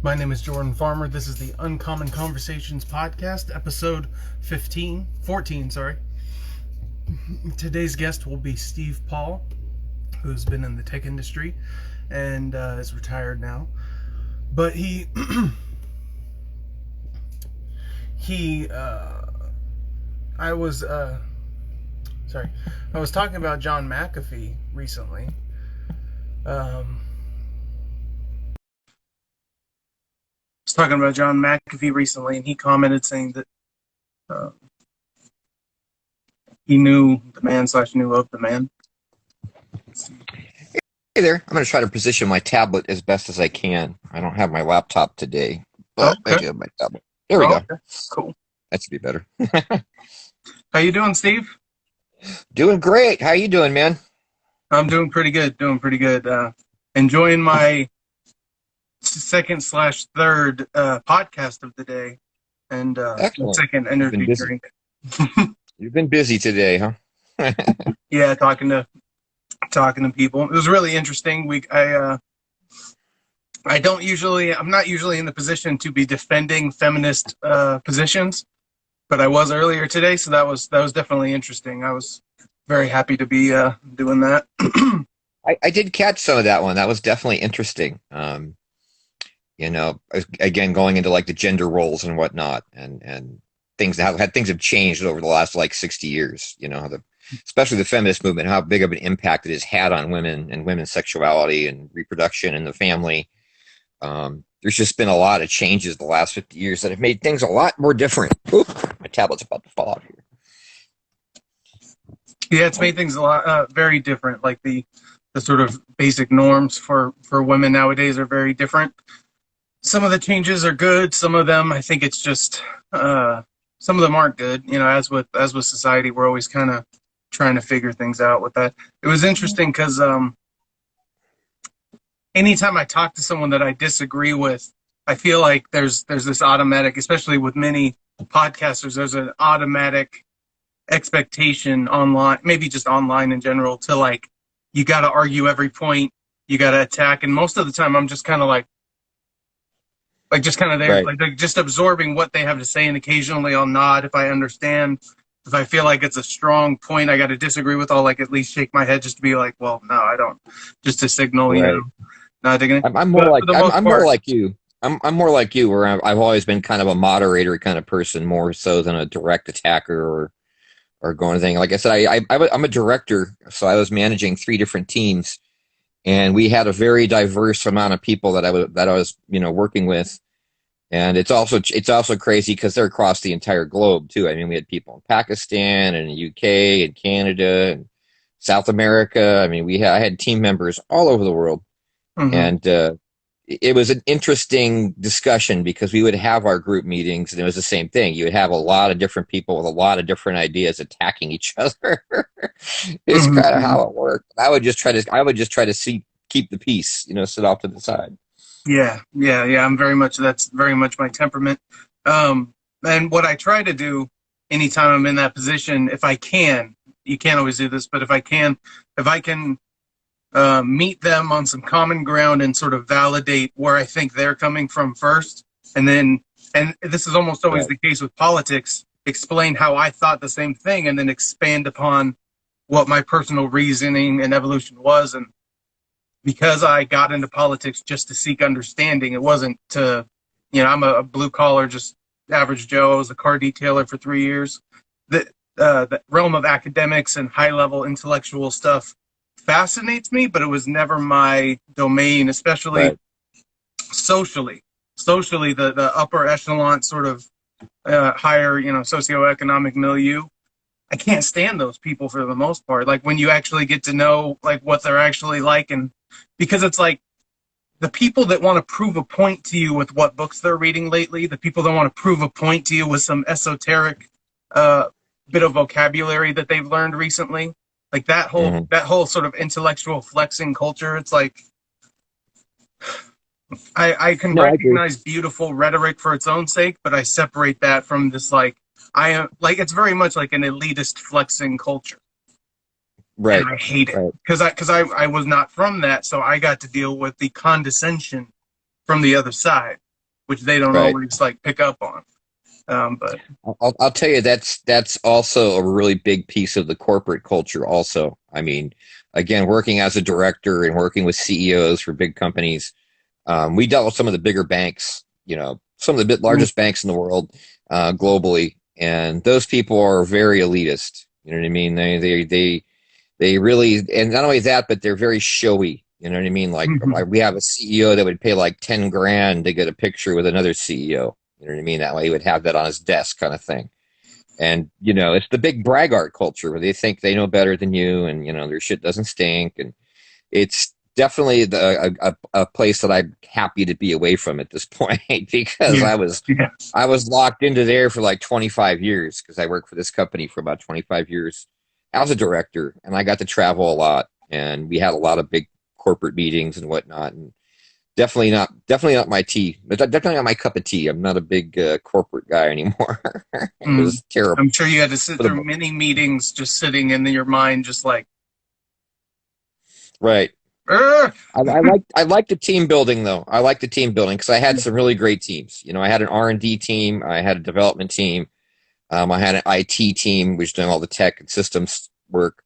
My name is Jordan Farmer. This is the Uncommon Conversations podcast, episode 14, sorry. Today's guest will be Steve Paul, who's been in the tech industry and is retired now. But I was talking about John McAfee recently. Talking about John McAfee recently, and he commented saying that he knew the man / knew of the man. Hey there, I'm going to try to position my tablet as best as I can. I don't have my laptop today, but I do have my tablet. There we go. Okay. Cool. That should be better. How you doing, Steve? Doing great. How you doing, man? I'm doing pretty good. Enjoying my second / third podcast of the day, and second energy drink. You've been busy today, huh? Yeah, talking to people. It was really interesting. I'm not usually in the position to be defending feminist positions, but I was earlier today, so that was definitely interesting. I was very happy to be doing that. I did catch some of that one. That was definitely interesting. Again, going into like the gender roles and whatnot, and things have changed over the last 60 years. Especially the feminist movement, how big of an impact it has had on women and women's sexuality and reproduction and the family. There's just been a lot of changes the last 50 years that have made things a lot more different. Oop, my tablet's about to fall out here. Yeah, it's made things a lot very different. Like the sort of basic norms for women nowadays are very different. Some of the changes are good. Some of them, I think it's just, some of them aren't good. As with society, we're always kind of trying to figure things out with that. It was interesting because anytime I talk to someone that I disagree with, I feel like there's this automatic, especially with many podcasters, there's an automatic expectation online, maybe just online in general, to you got to argue every point, you got to attack. And most of the time I'm just kind of just kind of there, right. Just absorbing what they have to say, and occasionally I'll nod if I understand. If I feel like it's a strong point I got to disagree with, I'll at least shake my head just to be like, well, no, I don't. Just to signal, right. Not digging it. I'm more like you. I'm more like you, where I've always been kind of a moderator kind of person, more so than a direct attacker or going thing. Like I said, I'm a director, so I was managing 3 different teams, and we had a very diverse amount of people that I was working with. And it's also crazy because they're across the entire globe too. I mean, we had people in Pakistan and the UK and Canada and South America. I mean, I had team members all over the world. Mm-hmm. And it was an interesting discussion because we would have our group meetings, and it was the same thing. You would have a lot of different people with a lot of different ideas attacking each other. It's mm-hmm. kind of how it worked. I would just try to keep the peace, sit off to the side. Yeah. That's very much my temperament. And what I try to do anytime I'm in that position, if I can, you can't always do this, but if I can meet them on some common ground and sort of validate where I think they're coming from first, and this is almost always the case with politics, explain how I thought the same thing, and then expand upon what my personal reasoning and evolution was. And because I got into politics just to seek understanding, it wasn't to, I'm a blue collar, just average Joe. I was a car detailer for 3 years. The realm of academics and high level intellectual stuff fascinates me, but it was never my domain, especially socially, the upper echelon sort of higher, socioeconomic milieu. I can't stand those people for the most part. When you actually get to know what they're actually like, and because it's the people that want to prove a point to you with what books they're reading lately, the people that want to prove a point to you with some esoteric bit of vocabulary that they've learned recently, that whole sort of intellectual flexing culture. It's I can recognize beautiful rhetoric for its own sake, but I separate that from this it's very much like an elitist flexing culture. Right. And I hate it because I was not from that, so I got to deal with the condescension from the other side. which they don't Right. always like pick up on. But I'll tell you that's also a really big piece of the corporate culture. Also, I mean, again, working as a director and working with CEOs for big companies, we dealt with some of the bigger banks, some of the largest banks in the world, globally, and those people are very elitist. You know what I mean? They really, and not only that, but they're very showy. You know what I mean? Like we have a CEO that would pay like 10 grand to get a picture with another CEO. You know what I mean? That way he would have that on his desk, kind of thing. And it's the big braggart culture where they think they know better than you, and their shit doesn't stink. And it's definitely a place that I'm happy to be away from at this point because yeah, I was yeah, I was locked into there for like 25 years because I worked for this company for about 25 years as a director, and I got to travel a lot, and we had a lot of big corporate meetings and whatnot. And definitely not my tea, but definitely not my cup of tea. I'm not a big corporate guy anymore. It mm. was terrible. I'm sure you had to sit through many meetings, just sitting in your mind, just like, Right. "Ugh!" I like the team building though. I like the team building because I had some really great teams. I had an R&D team, I had a development team, I had an IT team which did all the tech and systems work.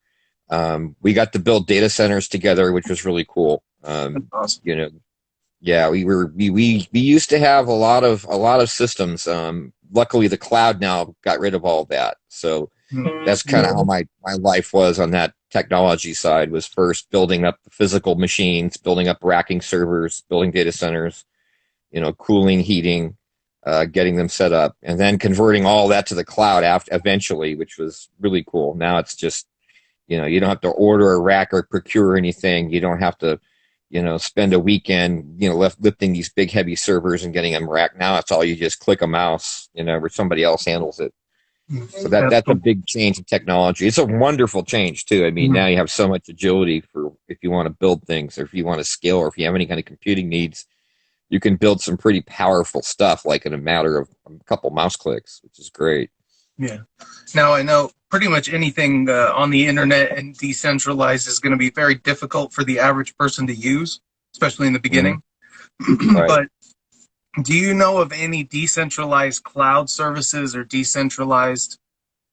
We got to build data centers together, which was really cool. That's awesome. You know, yeah, we used to have a lot of systems. Luckily, the cloud now got rid of all of that. So that's kind of how my life was on that technology side. Was first building up the physical machines, building up racking servers, building data centers, cooling, heating, getting them set up, and then converting all that to the cloud after eventually, which was really cool. Now it's just you don't have to order a rack or procure anything. You don't have to spend a weekend, lifting these big heavy servers and getting them racked. Now it's all you just click a mouse, where somebody else handles it. So That's that's a cool. big change in technology. It's a wonderful change too. I mean, Mhm. now you have so much agility for if you want to build things or if you want to scale or if you have any kind of computing needs, you can build some pretty powerful stuff like in a matter of a couple mouse clicks, which is great. Yeah. Now I know pretty much anything on the internet and decentralized is going to be very difficult for the average person to use, especially in the Hmm. beginning. Right. But do you know of any decentralized cloud services or decentralized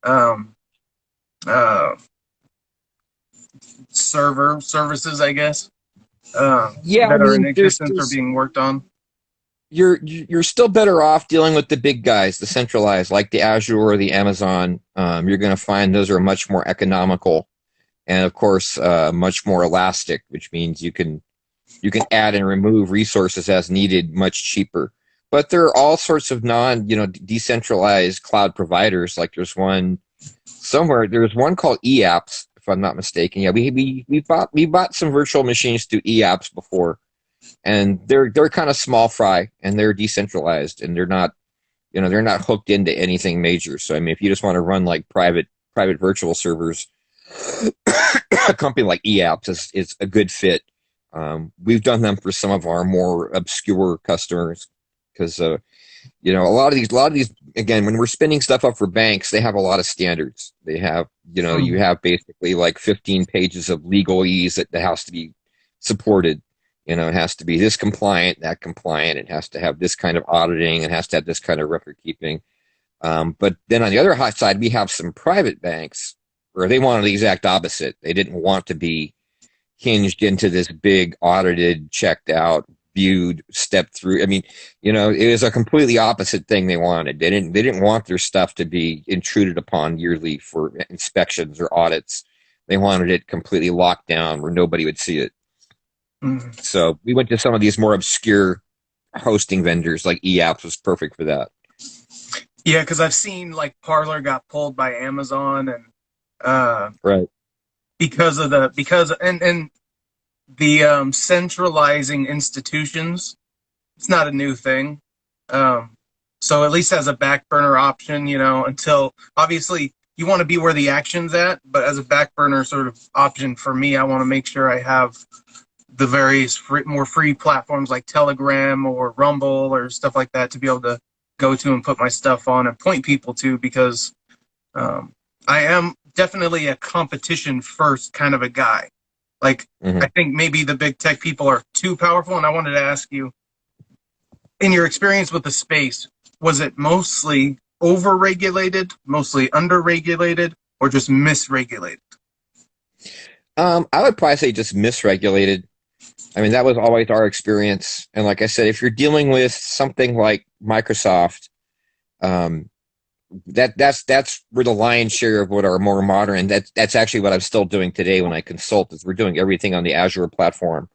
um, uh, server services, I guess, Yeah, I that are in mean, there's existence or there's being worked on? you're still better off dealing with the big guys, the centralized, like the Azure or the Amazon. You're going to find those are much more economical and, of course, much more elastic, which means you can add and remove resources as needed much cheaper. But there are all sorts of decentralized cloud providers. Like there's one somewhere. There's one called eApps, if I'm not mistaken. Yeah, we bought some virtual machines through eApps before, and they're kind of small fry and they're decentralized and they're not hooked into anything major. So I mean, if you just want to run like private virtual servers, a company like eApps is a good fit. We've done them for some of our more obscure customers because a lot of these again, when we're spinning stuff up for banks, they have a lot of standards. They have you Mm. have basically like 15 pages of legalese that has to be supported. It has to be this compliant, that compliant. It has to have this kind of auditing. It has to have this kind of record keeping. But then on the other high side, we have some private banks where they wanted the exact opposite. They didn't want to be hinged into this big audited, checked out, viewed, stepped through. I mean, it was a completely opposite thing they wanted. They didn't want their stuff to be intruded upon yearly for inspections or audits. They wanted it completely locked down where nobody would see it. Mm. So we went to some of these more obscure hosting vendors like eApps was perfect for that. Yeah, because I've seen like Parler got pulled by Amazon and uh, Right. because the centralizing institutions. It's not a new thing. Um, so at least as a back burner option, until obviously you want to be where the action's at, but as a back burner sort of option for me, I want to make sure I have the various more free platforms like Telegram or Rumble or stuff like that to be able to go to and put my stuff on and point people to because um, I am definitely a competition first kind of a guy. Like, I Hmm. think maybe the big tech people are too powerful, and I wanted to ask you, in your experience with the space, was it mostly overregulated, mostly underregulated, or just misregulated? I would probably say just misregulated. I mean, that was always our experience. And like I said, if you're dealing with something like Microsoft, um, that's where the lion's share of what are more modern. That's actually what I'm still doing today when I consult. Is we're doing everything on the Azure platform.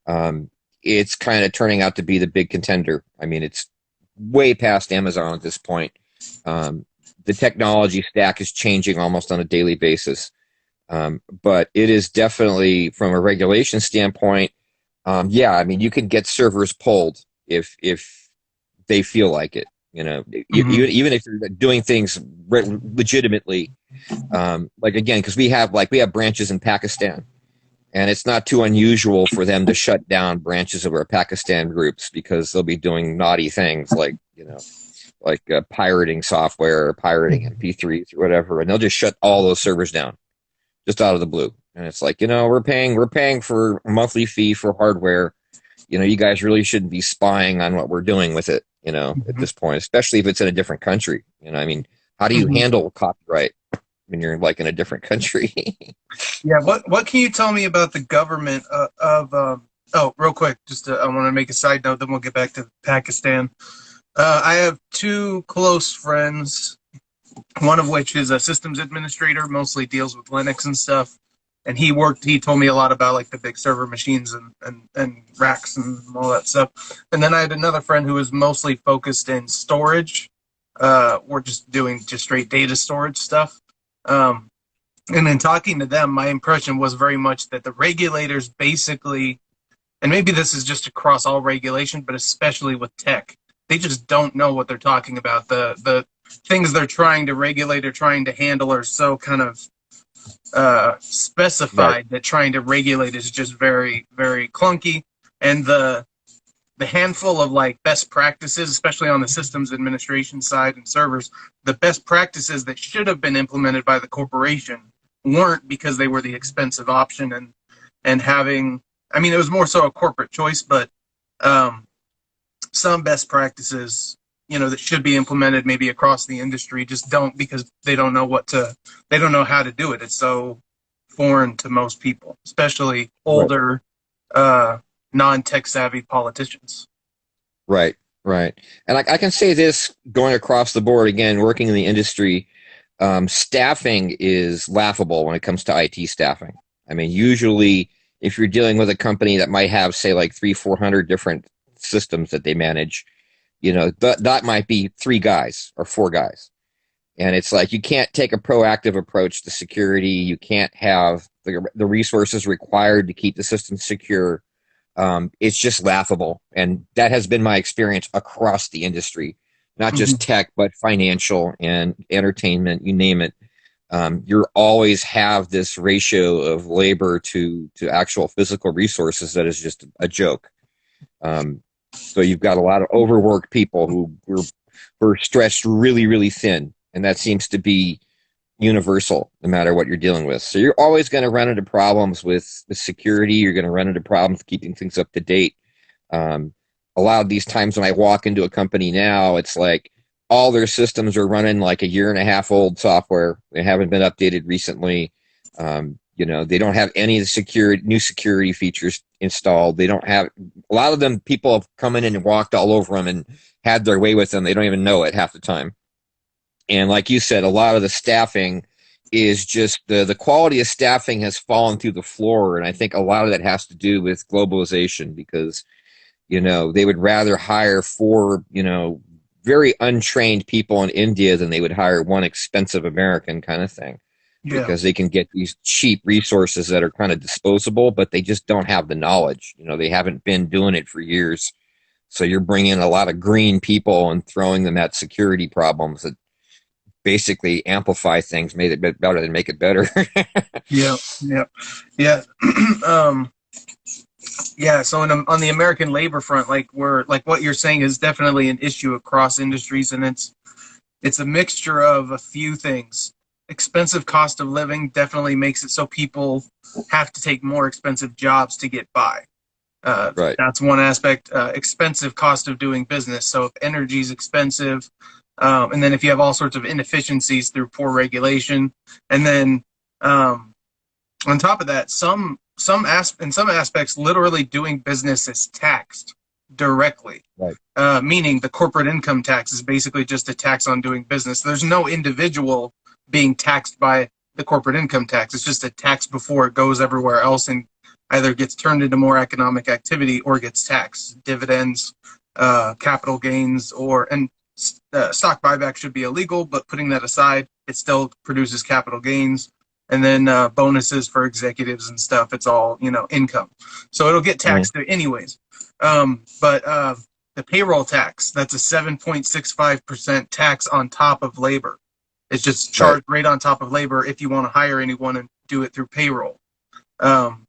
Um, it's kind of turning out to be the big contender. I mean, it's way past Amazon at this point. Um, the technology stack is changing almost on a daily basis. But it is definitely, from a regulation standpoint, yeah, I mean, you can get servers pulled if they feel like it. You know, Mm-hmm. even if you're doing things legitimately, like again, because we have branches in Pakistan, and it's not too unusual for them to shut down branches of our Pakistan groups because they'll be doing naughty things like pirating software or pirating MP3s or whatever, and they'll just shut all those servers down just out of the blue. And it's like, we're paying for a monthly fee for hardware. You guys really shouldn't be spying on what we're doing with it, at Mm-hmm. this point, especially if it's in a different country. I mean, how do you Mm-hmm. handle copyright when you're like in a different country? Yeah. What can you tell me about the government of? Oh, real quick, I want to make a side note. Then we'll get back to Pakistan. I have two close friends, one of which is a systems administrator, mostly deals with Linux and stuff. And he told me a lot about like the big server machines and racks and all that stuff. And then I had another friend who was mostly focused in storage. We're just doing just straight data storage stuff. Um, and in talking to them, my impression was very much that the regulators basically, and maybe this is just across all regulation, but especially with tech, they just don't know what they're talking about. The things they're trying to regulate or trying to handle are so kind of Right, specified that trying to regulate is just very very clunky. And the handful of like best practices, especially on the systems administration side and servers, the best practices that should have been implemented by the corporation weren't because they were the expensive option and having. I mean, it was more so a corporate choice, but um, some best practices, that should be implemented maybe across the industry just don't because they don't know how to do it. It's so foreign to most people, especially right, older, uh, non-tech savvy politicians. right, right. And I can say this going across the board again, working in the industry, staffing is laughable when it comes to IT staffing. I mean, usually if you're dealing with a company that might have, say, like 400 different systems that they manage, that might be three guys or four guys. And it's like you can't take a proactive approach to security. You can't have the resources required to keep the system secure. It's just laughable. And that has been my experience across the industry, not just Mm-hmm. tech, but financial and entertainment, you name it. You always have this ratio of labor to actual physical resources that is just a joke. Um, so you've got a lot of overworked people who are stretched really, really thin. And that seems to be universal no matter what you're dealing with. So you're always going to run into problems with security. You're going to run into problems keeping things up to date. Um, a lot of these times when I walk into a company now, it's like all their systems are running like a year and a half old software. They haven't been updated recently. They don't have any of the new security features installed. They don't have a lot of them. People have come in and walked all over them and had their way with them. They don't even know it half the time. And like you said, a lot of the staffing is just the quality of staffing has fallen through the floor. And I think a lot of that has to do with globalization because, they would rather hire four, very untrained people in India than they would hire one expensive American kind of thing Yeah. because they can get these cheap resources that are kind of disposable, but they just don't have the knowledge. They haven't been doing it for years. So you're bringing a lot of green people and throwing them at security problems that basically amplify things, made it better than make it better. Yeah. Yeah. Yeah. um, yeah. So on the American labor front, like what you're saying is definitely an issue across industries, and it's a mixture of a few things. Expensive cost of living definitely makes it so people have to take more expensive jobs to get by. Right. That's one aspect. Expensive cost of doing business. So if energy is expensive, and then if you have all sorts of inefficiencies through poor regulation, and then um, on top of that, in some aspects, literally doing business is taxed directly. Right. Meaning the corporate income tax is basically just a tax on doing business. There's no individual being taxed by the corporate income tax. It's just a tax before it goes everywhere else and either gets turned into more economic activity or gets taxed. Dividends, capital gains, and stock buyback should be illegal, but putting that aside, it still produces capital gains. And then bonuses for executives and stuff. It's all, income. So it'll get Mhm. taxed anyways. But the payroll tax, that's a 7.65% tax on top of labor. It's just Right. charged right on top of labor if you want to hire anyone and do it through payroll. Um,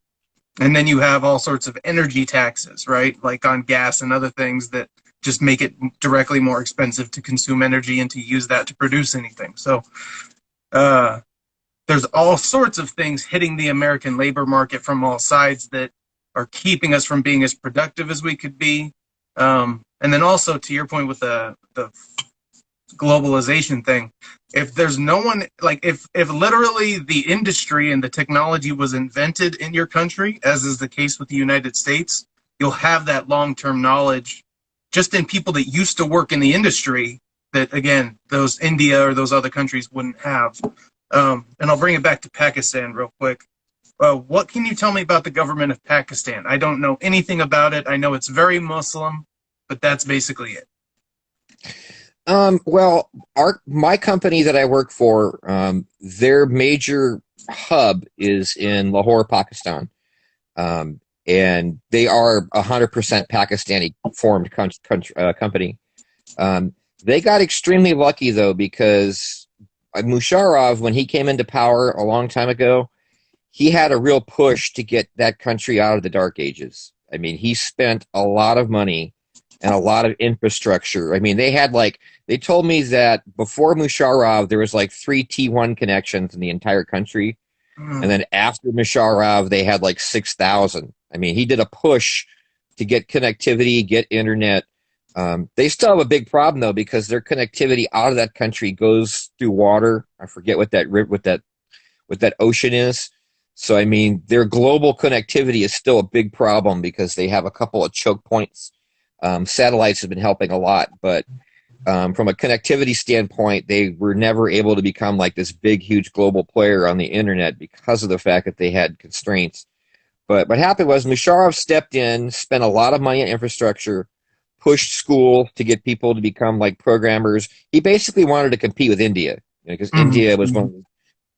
and then you have all sorts of energy taxes, right? Like on gas and other things that just make it directly more expensive to consume energy and to use that to produce anything. So uh, there's all sorts of things hitting the American labor market from all sides that are keeping us from being as productive as we could be. And then also to your point with the globalization thing, if there's no one like if literally the industry and the technology was invented in your country, as is the case with the United States, you'll have that long-term knowledge just in people that used to work in the industry that again those India or those other countries wouldn't have. And I'll bring it back to Pakistan real quick. What can you tell me about the government of Pakistan? I don't know anything about it. I know it's very Muslim, but that's basically it. Well, my company that I work for, their major hub is in Lahore, Pakistan, and they are 100% Pakistani formed company. They got extremely lucky though because Musharraf, when he came into power a long time ago, he had a real push to get that country out of the dark ages. I mean, he spent a lot of money and a lot of infrastructure. I mean, they told me that before Musharraf, there was like three T1 connections in the entire country. And Mm, then after Musharraf, they had like 6,000. I mean, he did a push to get connectivity, get internet. They still have a big problem though, because their connectivity out of that country goes through water. I forget what that ocean is. So I mean, their global connectivity is still a big problem because they have a couple of choke points. Satellites have been helping a lot, but from a connectivity standpoint, they were never able to become like this big, huge global player on the internet because of the fact that they had constraints. But what happened was Musharraf stepped in, spent a lot of money on infrastructure, pushed school to get people to become like programmers. He basically wanted to compete with India because mm, India was one mm, of the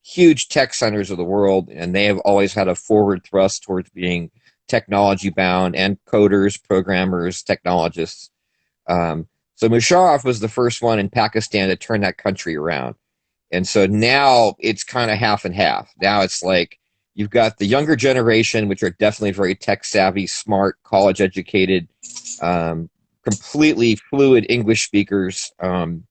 huge tech centers of the world, and they have always had a forward thrust towards being technology bound and coders, programmers, technologists. So Musharraf was the first one in Pakistan to turn that country around. And so now it's kind of half and half. Now it's like you've got the younger generation, which are definitely very tech savvy, smart, college educated, um, completely fluid English speakers. And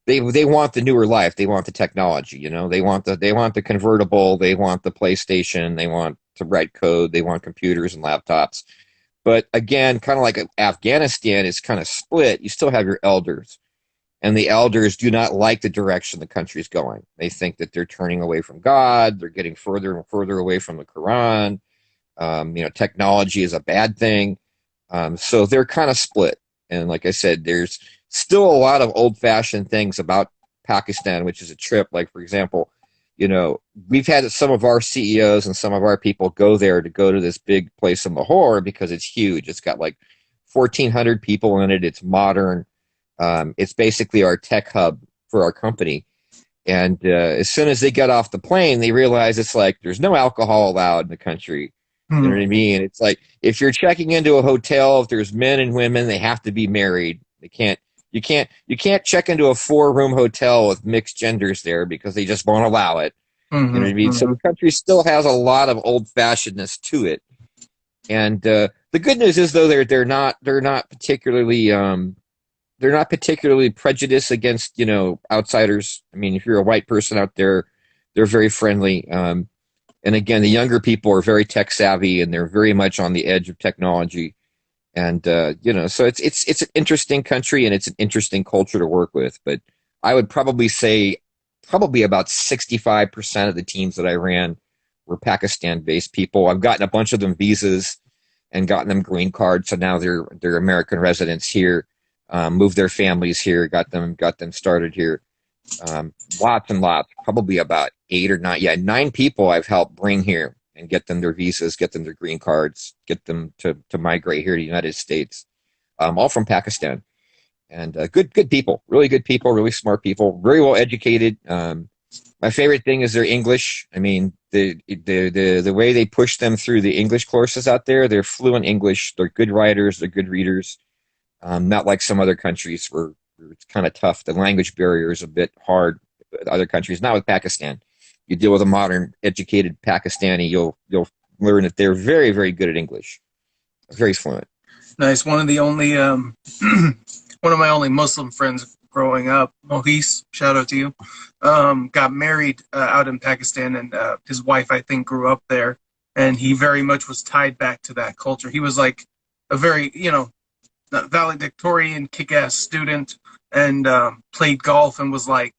they want the newer life. They want the technology. They want the convertible. They want the PlayStation. They want to write code. They want computers and laptops. But again, kind of like Afghanistan is kind of split. You still have your elders, and the elders do not like the direction the country's going. They think that they're turning away from God. They're getting further and further away from the Quran. Technology is a bad thing. So they're kind of split. And like I said, there's still a lot of old fashioned things about Pakistan, which is a trip. Like, for example, we've had some of our CEOs and some of our people go there to go to this big place in Lahore because it's huge. It's got like 1,400 people in it. It's modern. It's basically our tech hub for our company. And as soon as they get off the plane, they realize it's like there's no alcohol allowed in the country. You know mm, what I mean? It's like if you're checking into a hotel, if there's men and women, they have to be married. They can't. You can't check into a 4-room hotel with mixed genders there because they just won't allow it. You know what mm, I mean? So the mm, country still has a lot of old fashionedness to it. And the good news is though they're not particularly prejudiced against outsiders. I mean, if you're a white person out there, they're very friendly. And again, the younger people are very tech savvy and they're very much on the edge of technology. And so it's an interesting country and it's an interesting culture to work with. But I would probably say probably about 65% of the teams that I ran were Pakistan-based people. I've gotten a bunch of them visas and gotten them green cards, so now they're American residents here. Moved their families here, got them started here. Lots and lots, probably about 8 or 9, yeah, 9 people I've helped bring here and get them their visas, get them their green cards, get them to migrate here to the United States, all from Pakistan. And good people, really good people, really smart people, very well educated. My favorite thing is their English. I mean, the way they push them through the English courses out there, they're fluent English. They're good writers. They're good readers. Not like some other countries where it's kind of tough. The language barrier is a bit hard with other countries. Not with Pakistan. You deal with a modern, educated Pakistani, you'll learn that they're very, very good at English, very fluent. Nice. One of the only one of my only Muslim friends growing up, Mohis, shout out to you, got married out in Pakistan, and his wife, I think, grew up there, and he very much was tied back to that culture. He was like a very, valedictorian, kick-ass student, and played golf and was like,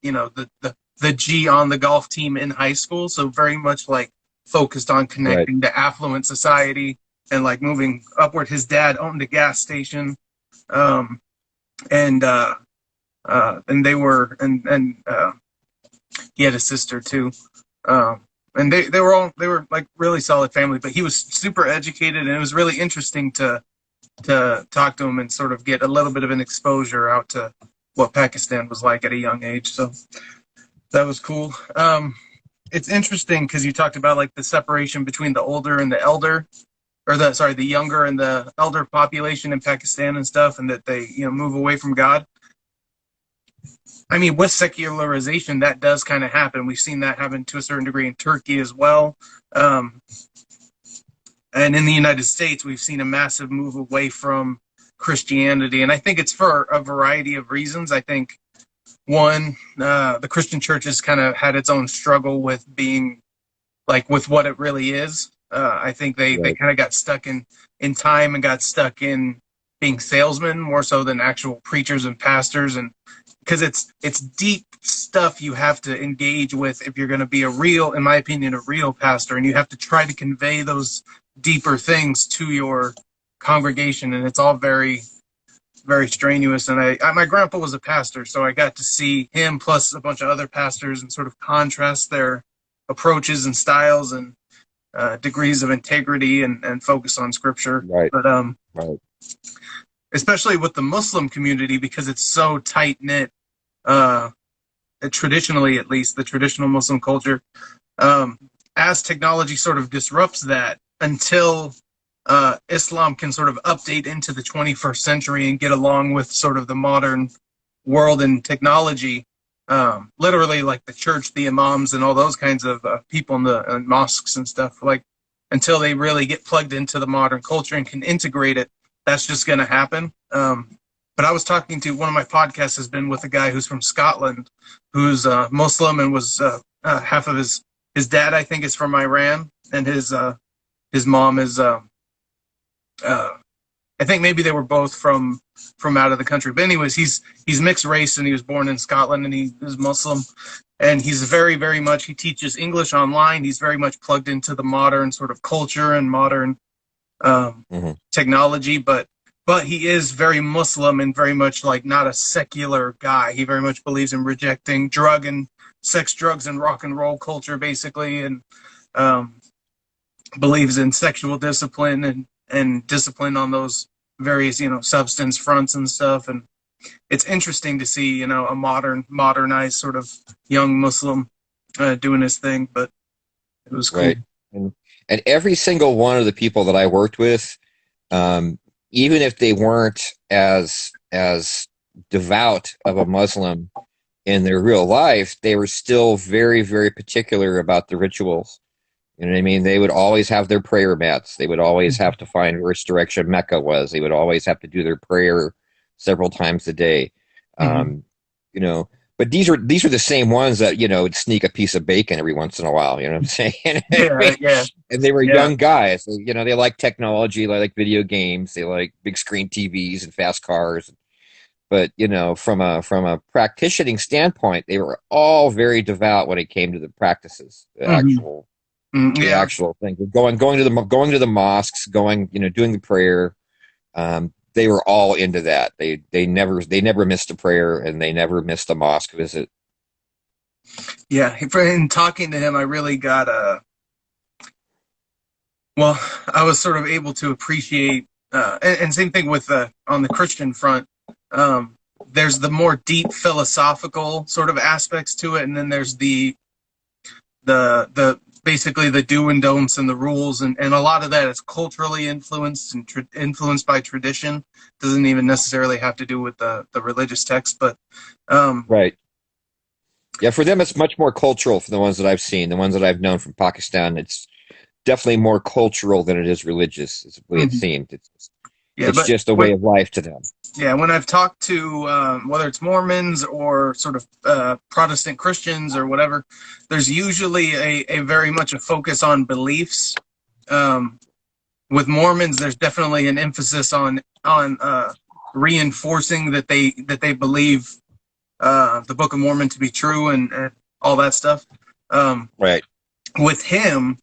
the G on the golf team in high school. So very much like focused on connecting to affluent society and like moving upward. His dad owned a gas station, and they were, and he had a sister too. And they were like really solid family, but he was super educated, and it was really interesting to talk to him and sort of get a little bit of an exposure out to what Pakistan was like at a young age. So that was cool. It's interesting because you talked about like the separation between the older and the elder, or the younger and the elder population in Pakistan and stuff, and that they, move away from God. I mean, with secularization, that does kind of happen. We've seen that happen to a certain degree in Turkey as well. And in the United States, we've seen a massive move away from Christianity. And I think it's for a variety of reasons. I think, one, the Christian church has kind of had its own struggle with being, like, with what it really is. I think they kind of got stuck in time and got stuck in being salesmen more so than actual preachers and pastors. And because it's deep stuff you have to engage with if you're going to be in my opinion, a real pastor, and you have to try to convey those deeper things to your congregation, and it's all very, very strenuous. And my grandpa was a pastor, so I got to see him plus a bunch of other pastors and sort of contrast their approaches and styles and degrees of integrity and focus on scripture. Right. But right. especially with the Muslim community, because it's so tight knit, traditionally, at least the traditional Muslim culture, as technology sort of disrupts that, until Islam can sort of update into the 21st century and get along with sort of the modern world and technology, literally like the church, the imams, and all those kinds of people in the mosques and stuff, like until they really get plugged into the modern culture and can integrate it, that's just going to happen. But I was talking to, one of my podcasts has been with a guy who's from Scotland, who's Muslim, and was half of his dad, I think, is from Iran, and his mom is, I think maybe they were both from out of the country. But anyways, he's mixed race, and he was born in Scotland, and he is Muslim. And he's very, very much, he teaches English online. He's very much plugged into the modern sort of culture and modern technology, but he is very Muslim and very much like not a secular guy. He very much believes in rejecting sex, drugs, and rock and roll culture, basically, and believes in sexual discipline and discipline on those various, substance fronts and stuff. And it's interesting to see, a modernized sort of young Muslim doing his thing, but it was cool. Right. And every single one of the people that I worked with, even if they weren't as devout of a Muslim in their real life, they were still very, very particular about the rituals. You know what I mean? They would always have their prayer mats. They would always have to find which direction Mecca was. They would always have to do their prayer several times a day. But these are the same ones that would sneak a piece of bacon every once in a while. You know what I'm saying? Yeah, yeah, And they were yeah. young guys. They like technology, they like video games, they like big screen TVs and fast cars. But from a practicing standpoint, they were all very devout when it came to the practices, the Hmm. actual the Yeah, actual thing. Going to the mosques, doing the prayer. They were all into that. They never missed a prayer, and they never missed a mosque visit. yeah. In talking to him, I really got well, I was sort of able to appreciate, and same thing with on the Christian front. Um, there's the more deep philosophical sort of aspects to it, and then there's the basically the do and don'ts and the rules, and a lot of that is culturally influenced and influenced by tradition. Doesn't even necessarily have to do with the religious text, but um, Right. Yeah, for them, it's much more cultural. For the ones that I've seen, the ones that I've known from Pakistan, it's definitely more cultural than it is religious. Is the way it mhm. seemed. It's Yeah, it's but just a when, way of life to them. yeah, when I've talked to whether it's Mormons or sort of Protestant Christians or whatever, there's usually a very much a focus on beliefs. Um, with Mormons, there's definitely an emphasis on reinforcing that they believe the Book of Mormon to be true and all that stuff. Um, Right. with him,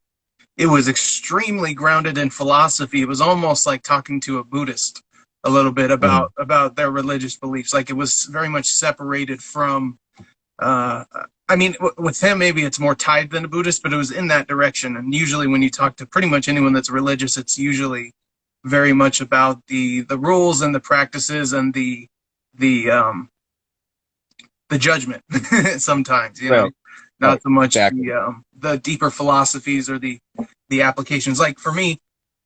it was extremely grounded in philosophy. It was almost like talking to a Buddhist a little bit Mm. about their religious beliefs. Like it was very much separated from. Uh, I mean, with him, maybe it's more tied than a Buddhist, but it was in that direction. And usually, when you talk to pretty much anyone that's religious, it's usually very much about the rules and the practices and the the judgment. Sometimes, Right. not Right. so much Exactly. the deeper philosophies or the applications. Like for me,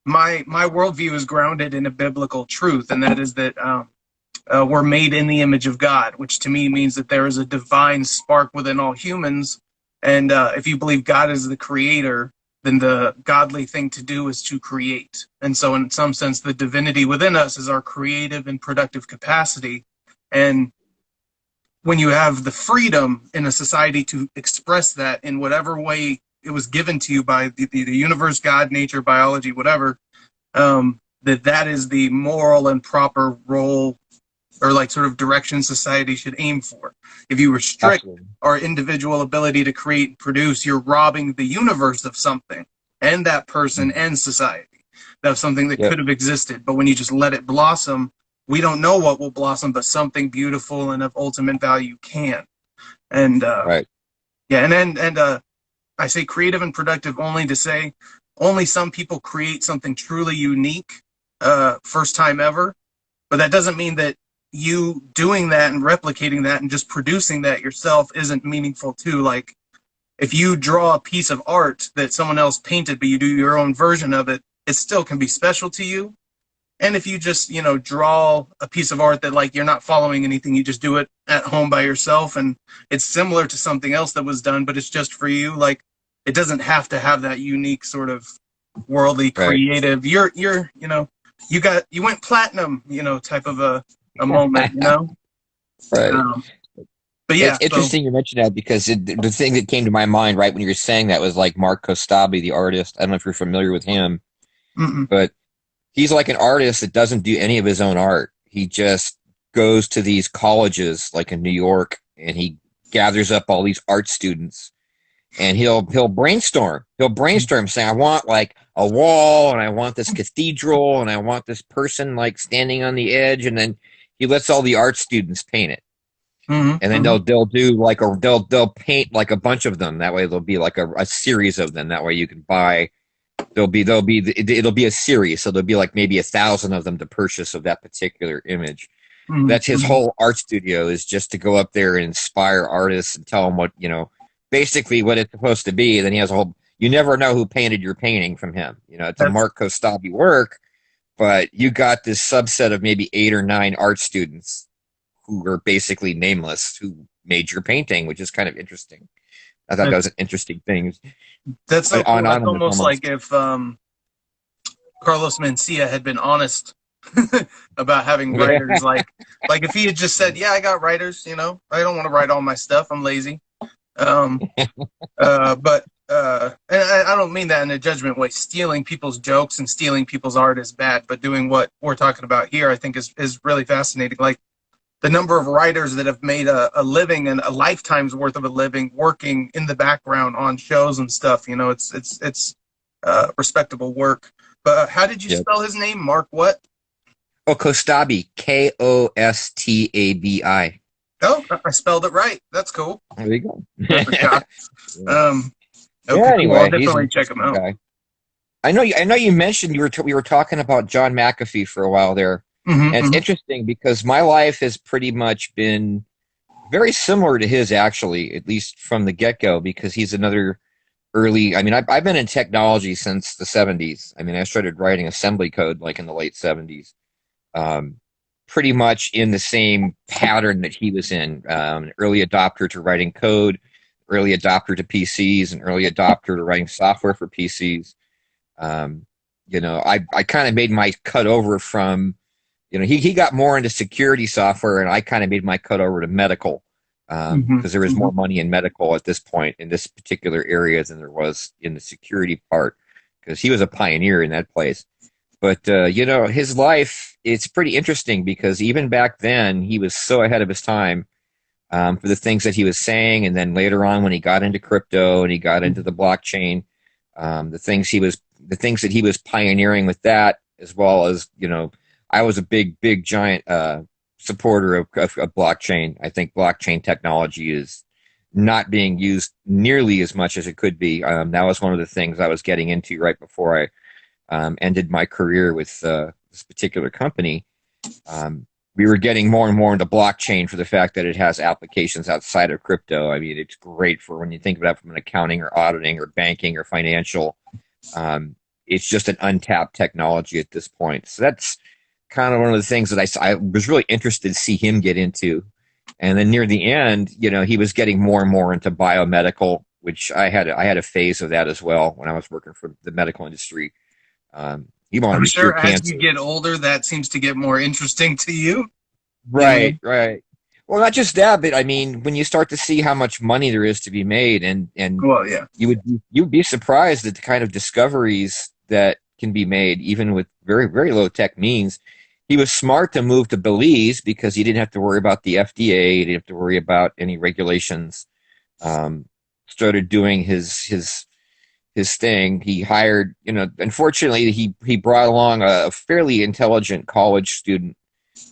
my worldview is grounded in a biblical truth, and that is that we're made in the image of God, which to me means that there is a divine spark within all humans. And if you believe God is the creator, then the godly thing to do is to create. And so, in some sense, the divinity within us is our creative and productive capacity. And when you have the freedom in a society to express that in whatever way it was given to you by the universe, God, nature, biology, whatever, that is the moral and proper role or like sort of direction society should aim for. If you restrict Absolutely. our individual ability to create and produce, you're robbing the universe of something and that person Mm. and society of something that Yep. could have existed. But when you just let it blossom, we don't know what will blossom, but something beautiful and of ultimate value can. And Right. yeah, and I say creative and productive only to say only some people create something truly unique, first time ever, but that doesn't mean that you doing that and replicating that and just producing that yourself isn't meaningful too. Like if you draw a piece of art that someone else painted, but you do your own version of it, it still can be special to you. And if you just, draw a piece of art that like you're not following anything, you just do it at home by yourself and it's similar to something else that was done, but it's just for you. Like it doesn't have to have that unique sort of worldly Right. creative. You went platinum, type of a moment, Right. Um, but It's yeah, so interesting you mentioned that because the thing that came to my mind right when you were saying that was like Mark Kostabi, the artist. I don't know if you're familiar with him, mm-mm, but he's like an artist that doesn't do any of his own art. He just goes to these colleges like in New York and he gathers up all these art students and he'll brainstorm. He'll brainstorm saying, I want like a wall and I want this cathedral and I want this person like standing on the edge, and then he lets all the art students paint it. mm-hmm, And then mm-hmm. they'll do like they'll paint like a bunch of them. That way there'll be like a series of them. That way you can buy it'll be a series, so there'll be like maybe 1,000 of them to purchase of that particular image. That's his Mm-hmm. whole art studio, is just to go up there and inspire artists and tell them what basically what it's supposed to be. And then he has a whole, you never know who painted your painting from him. It's a That's Mark Kostabi work, but you got this subset of maybe 8 or 9 art students who are basically nameless who made your painting, which is kind of interesting. I thought that that's was an interesting thing. that's so cool. That's Anonymous almost like almost. if Carlos Mencia had been honest about having Yeah. writers. Like if he had just said, "Yeah, I got writers," I don't want to write all my stuff. I'm lazy. Um, but and I don't mean that in a judgment way. Stealing people's jokes and stealing people's art is bad, but doing what we're talking about here, I think, is really fascinating. Like the number of writers that have made a living and a lifetime's worth of a living working in the background on shows and stuff. It's respectable work. But how did you Yep. spell his name? Mark what? Oh, Kostabi, Kostabi. Oh, I spelled it right. That's cool. There you go. That's a shot. Um, Yeah. okay, cool. I'll Anyway, he's an definitely check him interesting out. guy. I know. I know you mentioned we were talking about John McAfee for a while there, and it's Mm-hmm, interesting because my life has pretty much been very similar to his, actually, at least from the get go. Because he's another early. I mean, I've been in technology since the '70s. I mean, I started writing assembly code like in the late '70s. Um, Pretty much in the same pattern that he was in. An early adopter to writing code, early adopter to PCs, and early adopter to writing software for PCs. Um, I kind of made my cut over from, he got more into security software, and I kind of made my cut over to medical mm-hmm, because there was mm-hmm. more money in medical at this point in this particular area than there was in the security part because he was a pioneer in that place. But his life, it's pretty interesting because even back then he was so ahead of his time for the things that he was saying, and then later on when he got into crypto and he got into the blockchain, the things that he was pioneering with that, as well as I was a big giant supporter of blockchain. I think blockchain technology is not being used nearly as much as it could be. That was one of the things I was getting into right before I ended my career with this particular company. We were getting more and more into blockchain for the fact that it has applications outside of crypto. I mean, it's great for when you think about it from an accounting or auditing or banking or financial. It's just an untapped technology at this point. So that's kind of one of the things that I was really interested to see him get into. And then near the end, he was getting more and more into biomedical, which I had a phase of that as well when I was working for the medical industry. He wanted I'm to cure sure as cancer. you get older, that seems to get more interesting to you. You know? Right, right. Well, not just that, but I mean, when you start to see how much money there is to be made, and Well, yeah. you'd be surprised at the kind of discoveries that can be made, even with very very low tech means. He was smart to move to Belize because he didn't have to worry about the FDA. He didn't have to worry about any regulations. Um, Started doing his thing. He hired, unfortunately, he brought along a fairly intelligent college student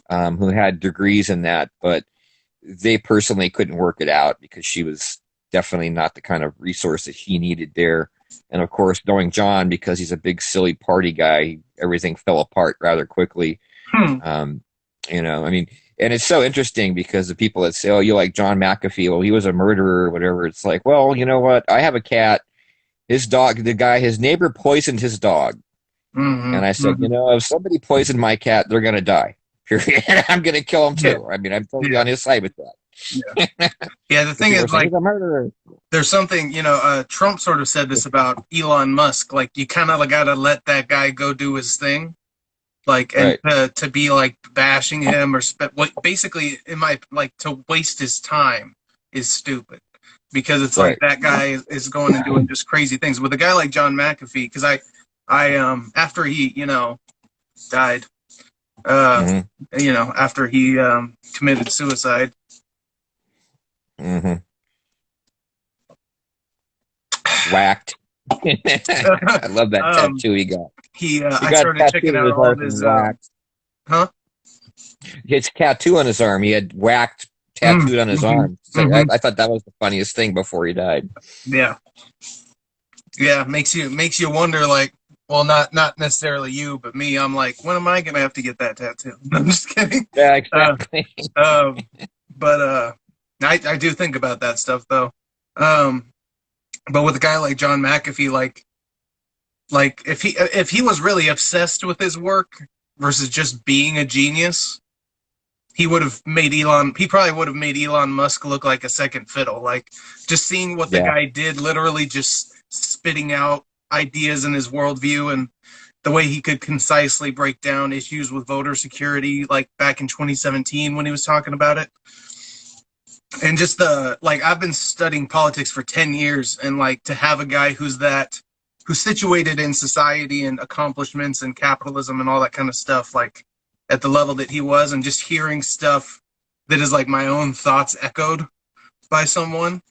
who had degrees in that, but they personally couldn't work it out because she was definitely not the kind of resource that he needed there. And of course, knowing John, because he's a big silly party guy, everything fell apart rather quickly. Hmm. Um, I mean, and it's so interesting because the people that say, "Oh, you like John McAfee? Well, he was a murderer or whatever." It's like, well, you know what? I have a cat. His dog, his neighbor poisoned his dog. Mm-hmm, And I said, mm-hmm. if somebody poisoned my cat, they're going to die. Period. I'm going to kill them Yeah, too. I mean, I'm totally yeah, on his side with that. yeah. Yeah, the But thing people are is, saying like, he's a murderer. there's something, Trump sort of said this about Elon Musk. Like, you kind of got to let that guy go do his thing. Like, and Right, to be like bashing him or what basically, in my like, to waste his time is stupid because it's like right. that guy is going and doing just crazy things. With a guy like John McAfee, because after he, died, uh, Mm-hmm, after he committed suicide. mm-hmm. Whacked. I love that um, tattoo he got. He I got a started checking tattoo on out his all of arm his, and whacked. huh? His tattoo on his arm. He had whacked tattooed on his Mm-hmm, arm. So mm-hmm. I thought that was the funniest thing before he died. Yeah, yeah. Makes you wonder, like, well, not necessarily you, but me. I'm like, when am I gonna have to get that tattoo? No, I'm just kidding. Yeah, Uh, exactly. but I do think about that stuff though. Um, but with a guy like John McAfee, like if he was really obsessed with his work versus just being a genius, he would have made Elon. He probably would have made Elon Musk look like a second fiddle. Like just seeing what the Yeah. guy did, literally just spitting out ideas in his worldview and the way he could concisely break down issues with voter security, like back in 2017 when he was talking about it. And just I've been studying politics for 10 years, and like to have a guy who's situated in society and accomplishments and capitalism and all that kind of stuff, like at the level that he was, and just hearing stuff that is like my own thoughts echoed by someone.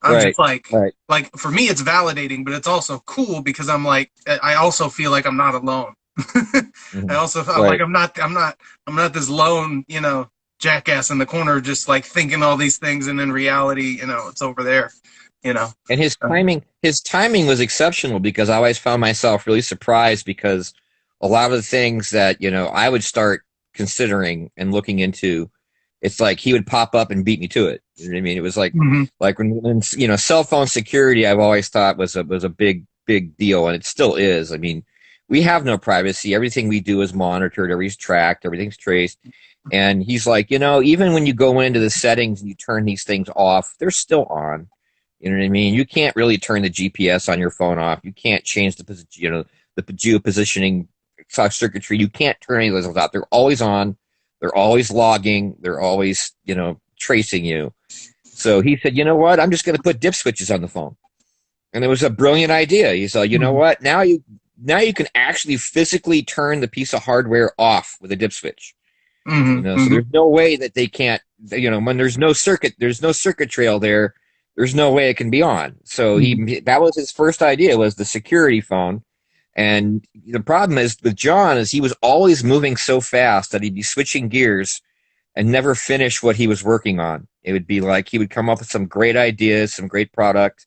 I'm Right. just like, Right. like for me, it's validating, but it's also cool because I'm like, I also feel like I'm not alone. I Mhm. also feel like Right. I'm not this lone, jackass in the corner, just like thinking all these things, and in reality, it's over there, you know. And Uh, his timing was exceptional because I always found myself really surprised because a lot of the things that, I would start considering and looking into, it's like he would pop up and beat me to it. You know what I mean? It was mhm, like when cell phone security I've always thought was a big deal, and it still is. I mean, we have no privacy. Everything we do is monitored, everything's tracked, everything's traced. And he's like, even when you go into the settings and you turn these things off, they're still on. You know what I mean? You can't really turn the GPS on your phone off. You can't change the geopositioning circuitry. You can't turn any of those off. They're always on. They're always logging. They're always, tracing you. So he said, you know what? I'm just going to put dip switches on the phone. And it was a brilliant idea. He said, you know mhm, what? Now you can actually physically turn the piece of hardware off with a dip switch. mhm, So mhm, there's no way that they can't, when there's no circuit trail there, there's no way it can be on. So mhm, that was his first idea, was the security phone. And the problem is with John is he was always moving so fast that he'd be switching gears and never finish what he was working on. It would be like he would come up with some great ideas, some great product,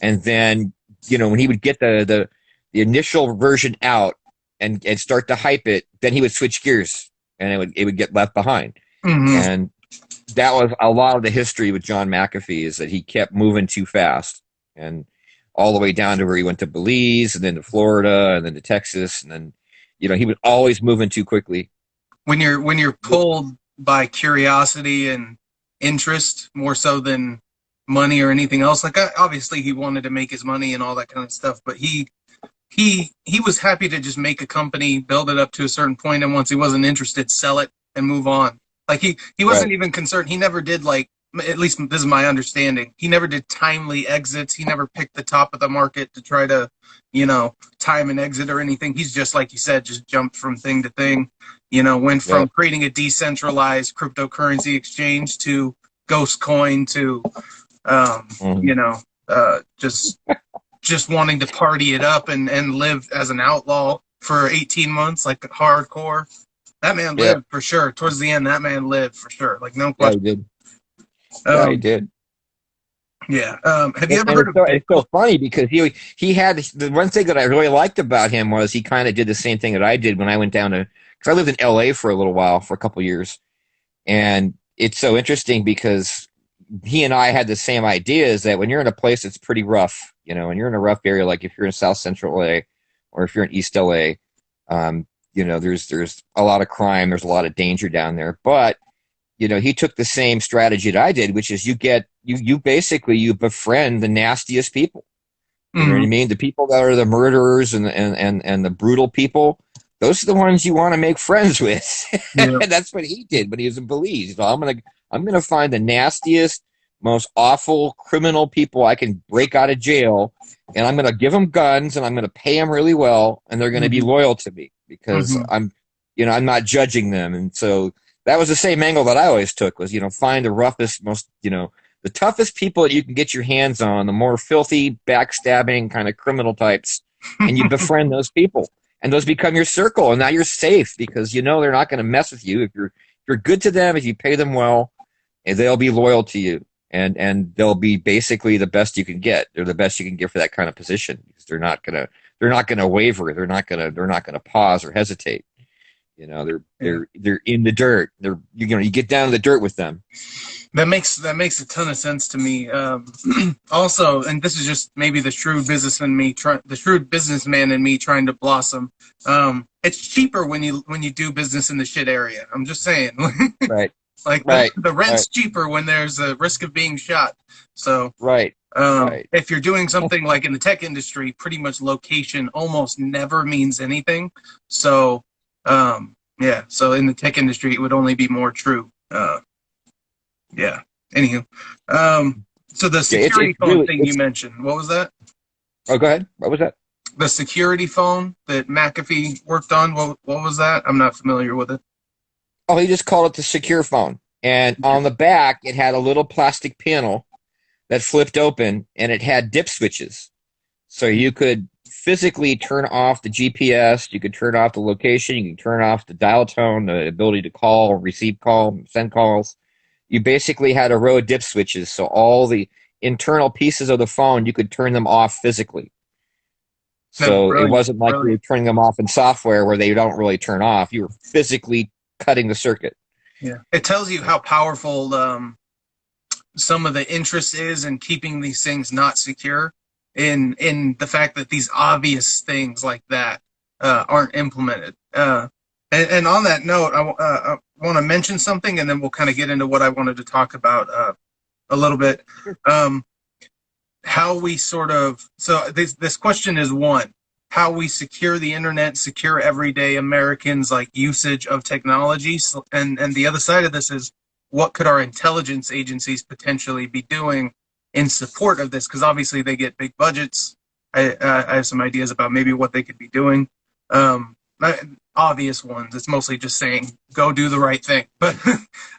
and then when he would get the initial version out and start to hype it, then he would switch gears and it would get left behind. mhm. And that was a lot of the history with John McAfee, is that he kept moving too fast, and all the way down to where he went to Belize and then to Florida and then to Texas, and then he was always moving too quickly. When you're pulled by curiosity and interest more so than money or anything else, like obviously he wanted to make his money and all that kind of stuff, but he was happy to just make a company, build it up to a certain point, and once he wasn't interested, sell it and move on. Like he wasn't Right. even concerned. He never did, like, at least this is my understanding. He never did timely exits. He never picked the top of the market to try to, time an exit or anything. He's just like you said, just jumped from thing to thing. Went from Yep. creating a decentralized cryptocurrency exchange to Ghost Coin to, um, Mhm. you know, just wanting to party it up and live as an outlaw for 18 months, like hardcore. That man Yep. lived for sure. Towards the end, that man lived for sure. Like, no Yeah, he question. did. Yeah, he Um, did. yeah. Have you And, ever and heard it's of so it's Bitcoin? so funny because he had the one thing that I really liked about him was he kind of did the same thing that I did when I went down to, because I lived in L.A. for a little while, for a couple of years. And it's so interesting because he and I had the same ideas that when you're in a place that's pretty rough, when you're in a rough area, like if you're in South Central LA or if you're in East LA, there's a lot of crime, there's a lot of danger down there. But he took the same strategy that I did, which is you basically you befriend the nastiest people. You know what I Mm-hmm. mean? The people that are the murderers and the brutal people, those are the ones you want to make friends with. Yeah. And that's what he did when he was in Belize. So I'm gonna find the nastiest, most awful criminal people I can break out of jail, and I'm gonna give them guns and I'm gonna pay them really well, and they're gonna be Mm-hmm. loyal to me because Mm-hmm. I'm not judging them. And so that was the same angle that I always took, was find the roughest, most the toughest people that you can get your hands on, the more filthy, backstabbing kind of criminal types, and you befriend those people, and those become your circle, and now you're safe because they're not going to mess with you if you're good to them, if you pay them well, and they'll be loyal to you, and they'll be basically the best you can get. They're the best you can get for that kind of position because they're not gonna waver. They're not gonna pause or hesitate. Yeah. They're in the dirt. You get down to the dirt with them. That makes a ton of sense to me. Also, and this is just maybe the shrewd businessman in me trying to blossom. It's cheaper when you do business in the shit area. I'm just saying, Right. like the Right. the rent's Right. cheaper when there's a risk of being shot. So, Right. Right. If you're doing something like in the tech industry, pretty much location almost never means anything. So, yeah. So in the tech industry, it would only be more true. Yeah. Anywho, so the Yeah, security it's phone really thing you it's. mentioned, what was that? Oh, go ahead. What was that? The security phone that McAfee worked on. What was that? I'm not familiar with it. Oh, he just called it the secure phone, and on the back it had a little plastic panel that flipped open, and it had dip switches. So you could physically turn off the GPS, you could turn off the location, you could turn off the dial tone, the ability to call, receive call, send calls. You basically had a row of dip switches, so all the internal pieces of the phone you could turn them off physically. That's So it brilliant. wasn't like you were Brilliant. turning them off in software where they don't really turn off. You were physically cutting the circuit. Yeah. It tells you how powerful some of the interest is in keeping these things not secure, in the fact that these obvious things like that aren't implemented. And on that note, I want to mention something, and then we'll kind of get into what I wanted to talk about a little bit. Um, how we sort of so this question is one, how we secure the internet, secure everyday Americans like usage of technology. So, and the other side of this is, what could our intelligence agencies potentially be doing in support of this? Because obviously they get big budgets. I have some ideas about maybe what they could be doing. Um, Obvious ones. It's mostly just saying go do the right thing. But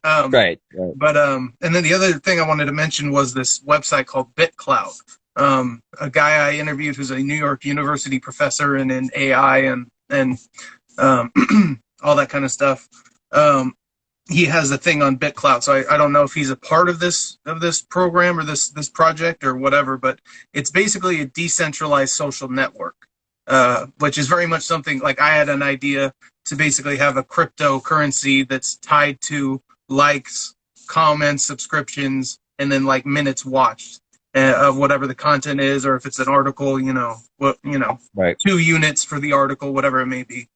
um, Right. Right. and then the other thing I wanted to mention was this website called BitCloud. A guy I interviewed who's a New York University professor and in AI and um, all that kind of stuff. He has a thing on BitCloud, so I don't know if he's a part of this program or this project or whatever, but it's basically a decentralized social network, which is very much something like I had an idea to basically have a cryptocurrency that's tied to likes, comments, subscriptions, and then like minutes watched of whatever the content is, or if it's an article, Right. 2 units for the article, whatever it may be.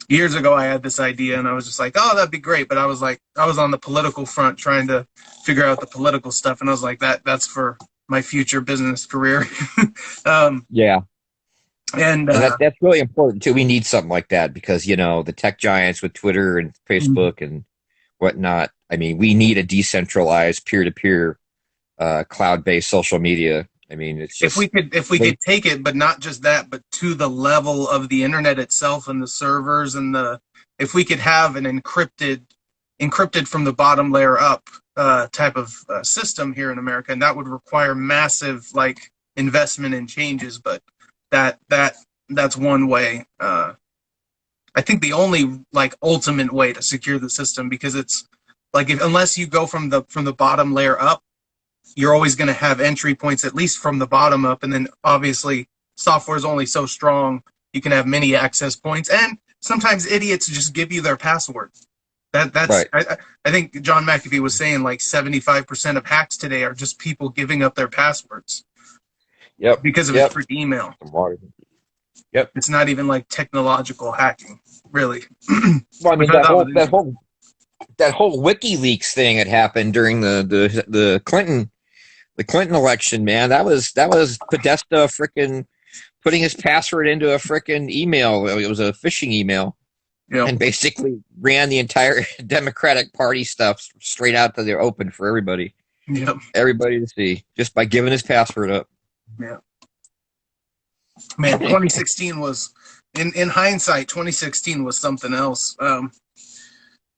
Years ago, I had this idea, and I was just like, "Oh, that'd be great." But I was on the political front trying to figure out the political stuff, and I was like, "That's for my future business career." um, Yeah. and And that's really important too. We need something like that because the tech giants with Twitter and Facebook and whatnot. I mean, we need a decentralized peer-to-peer cloud-based social media. I mean, it's if we just could take it, but not just that, but to the level of the internet itself and the servers and if we could have an encrypted from the bottom layer up type of system here in America, and that would require massive like investment and changes. But that's one way. I think the only like ultimate way to secure the system, because it's like unless you go from the bottom layer up, you're always going to have entry points at least from the bottom up, and then obviously software is only so strong. You can have many access points, and sometimes idiots just give you their password. That's right. I think John McAfee was saying like 75% of hacks today are just people giving up their passwords Yep. because of Yep. encrypted email. Some water. Yep. It's not even like technological hacking, really. Well, I Which mean I thought was interesting. that whole WikiLeaks thing that happened during the Clinton election, man. That was Podesta frickin' putting his password into a frickin' email. It was a phishing email, Yep. and basically ran the entire Democratic Party stuff straight out to the open for Yep. everybody to see, just by giving his password up. Yeah. Man, 2016 was in hindsight, 2016 was something else.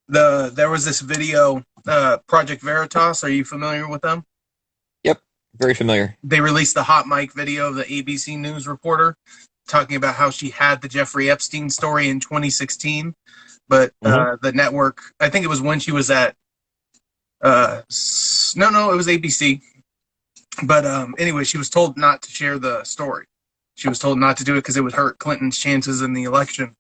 There was this video, Project Veritas. Are you familiar with them? Yep, very familiar. They released the hot mic video of the ABC News reporter talking about how she had the Jeffrey Epstein story in 2016, but Hmm. the network, I think it was when she was at no, it was ABC. But anyway, she was told not to share the story. She was told not to do it because it would hurt Clinton's chances in the election.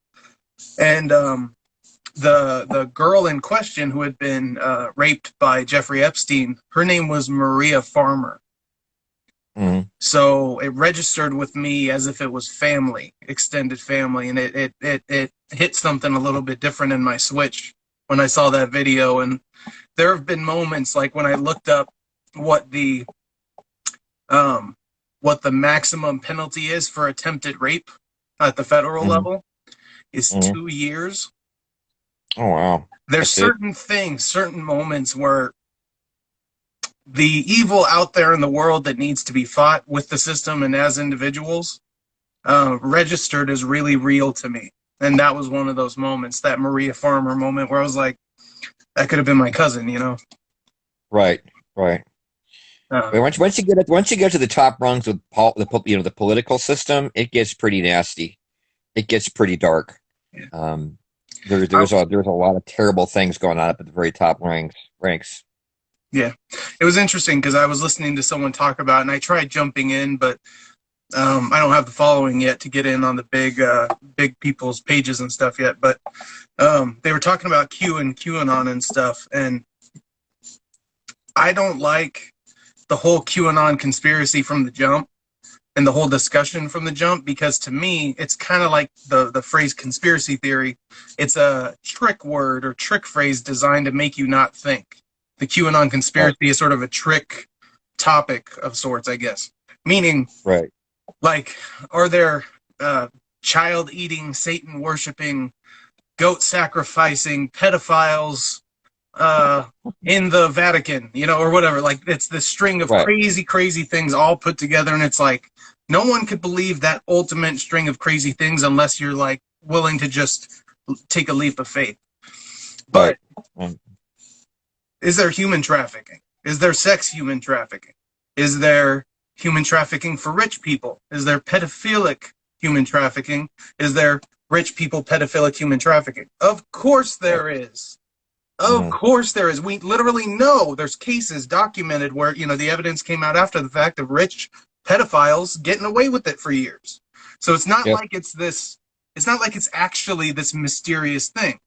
And the girl in question who had been raped by Jeffrey Epstein, her name was Maria Farmer. Hmm. So it registered with me as if it was family, extended family, and it hit something a little bit different in my switch when I saw that video. And there have been moments like when I looked up what the what the maximum penalty is for attempted rape at the federal Mm-hmm. level is Mm-hmm. 2 years. Oh wow, There's that's it. certain things, certain moments where the evil out there in the world that needs to be fought with the system and as individuals registered as really real to me. And that was one of those moments, that Maria Farmer moment where I was like, that could have been my cousin, you know? Right, right. Uh, But once you get to the top rungs of the political system, it gets pretty nasty. It gets pretty dark. yeah. Um, I, there's a lot of terrible things going on up at the very top ranks. yeah. It was interesting because I was listening to someone talk about it, and I tried jumping in, but I don't have the following yet to get in on the big people's pages and stuff yet. But they were talking about Q and QAnon and stuff, and I don't like the whole QAnon conspiracy from the jump and the whole discussion from the jump, because to me it's kind of like the phrase conspiracy theory. It's a trick word or trick phrase designed to make you not think. The QAnon Right, conspiracy is sort of a trick topic of sorts, I guess, meaning right, like, are there child eating, Satan worshiping, goat sacrificing pedophiles uh, in the Vatican, you know, or whatever. Like, it's this string of right, crazy, crazy things all put together, and it's like no one could believe that ultimate string of crazy things unless you're like willing to just take a leap of faith. right. But Mm, is there human trafficking? Is there sex human trafficking? Is there human trafficking for rich people? Is there pedophilic human trafficking? Is there rich people pedophilic human trafficking? Of course right. there is. Of Mm-hmm. course there is. We literally know there's cases documented where, you know, the evidence came out after the fact of rich pedophiles getting away with it for years. So it's not Yep. like it's not like it's actually this mysterious thing.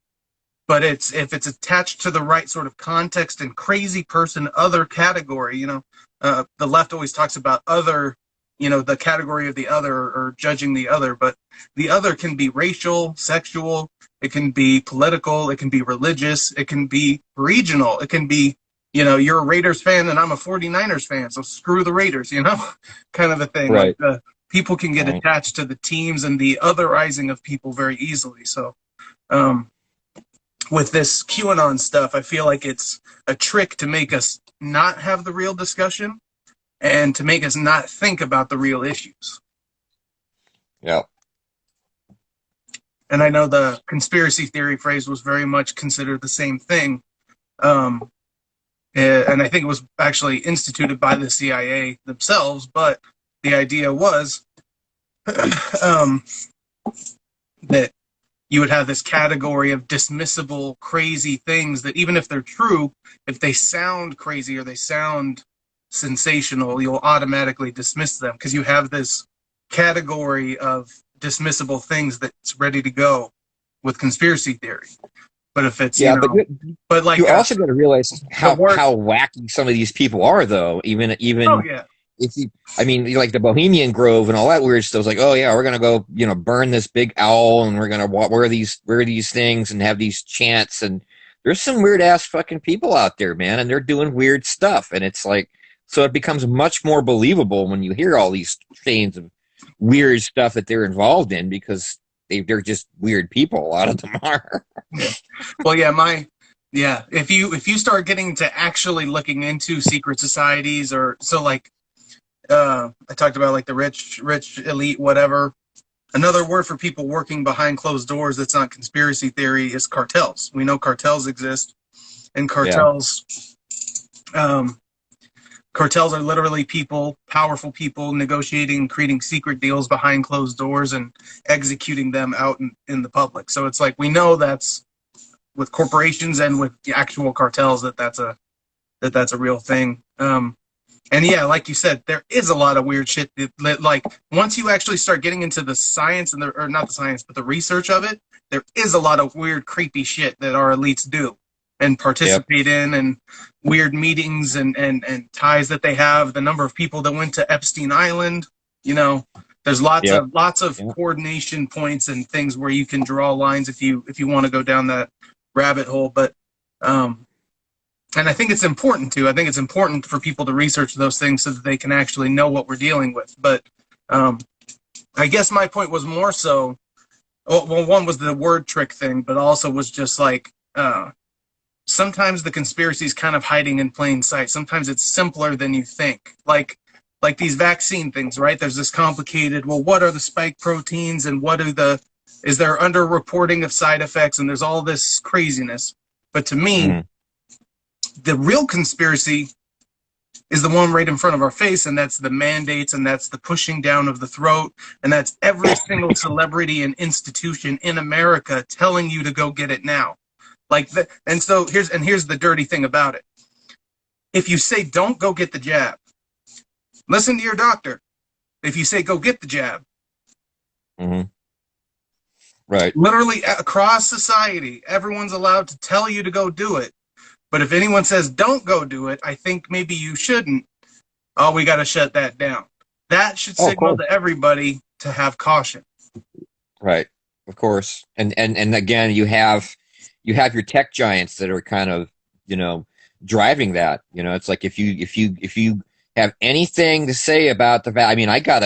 But it's, if it's attached to the right sort of context and crazy person other category, you know, the left always talks about other, you know, the category of the other or judging the other, but the other can be racial, sexual, it can be political, it can be religious, it can be regional, it can be, you know, you're a Raiders fan and I'm a 49ers fan, so screw the Raiders, you know, kind of a thing. Like, Right, people can get right. attached to the teams and the otherizing of people very easily. So, um, with this QAnon stuff, I feel like it's a trick to make us not have the real discussion and to make us not think about the real issues. Yeah. And I know the conspiracy theory phrase was very much considered the same thing. Um, and I think it was actually instituted by the CIA themselves, but the idea was um, that you would have this category of dismissible, crazy things that even if they're true, if they sound crazy or they sound sensational, you'll automatically dismiss them because you have this category of dismissible things that's ready to go with conspiracy theory. But if it's, you Yeah, but know, but like you also got to realize the word, how wacky some of these people are, though. oh Even yeah, if you, I mean, like the Bohemian Grove and all that weird stuff. It's like, oh yeah, we're gonna go, burn this big owl, and we're gonna wear these things and have these chants. And there's some weird ass fucking people out there, man, and they're doing weird stuff. And it's like, so it becomes much more believable when you hear all these chains of weird stuff that they're involved in because they're just weird people. A lot of them are. yeah. Well, yeah, yeah. If you start getting to actually looking into secret societies or so, like I talked about like the rich elite, whatever. Another word for people working behind closed doors that's not conspiracy theory is cartels. We know cartels exist, and Yeah. um, cartels are literally people, powerful people, negotiating, creating secret deals behind closed doors and executing them out in the public. So it's like we know that's with corporations and with the actual cartels that's a real thing. And yeah, like you said, there is a lot of weird shit that, like, once you actually start getting into the science and or not the science, but the research of it, there is a lot of weird, creepy shit that our elites do and Yep. participate in, and weird meetings and ties that they have. The number of people that went to Epstein Island, you know, there's Yep. lots of Yep. coordination points and things where you can draw lines if you want to go down that rabbit hole. But um, And I think it's important to. I think it's important for people to research those things so that they can actually know what we're dealing with. But um, I guess my point was more so, well, one was the word trick thing, but also was just like sometimes the conspiracy is kind of hiding in plain sight. Sometimes it's simpler than you think. Like these vaccine things, right? There's this complicated, well, what are the spike proteins and what are is there underreporting of side effects? And there's all this craziness. But to me, the real conspiracy is the one right in front of our face, and that's the mandates, and that's the pushing down of the throat, and that's every single celebrity and institution in America telling you to go get it now. And so here's the dirty thing about it. If you say don't go get the jab, listen to your doctor. If you say go get the jab, right, literally across society, everyone's allowed to tell you to go do it. But if anyone says don't go do it, I think maybe you shouldn't. Oh, we got to shut that down. That should signal to everybody to have caution. Right, of course. And again, you have your tech giants that are kind of, driving that. It's like if you have anything to say about I mean, I got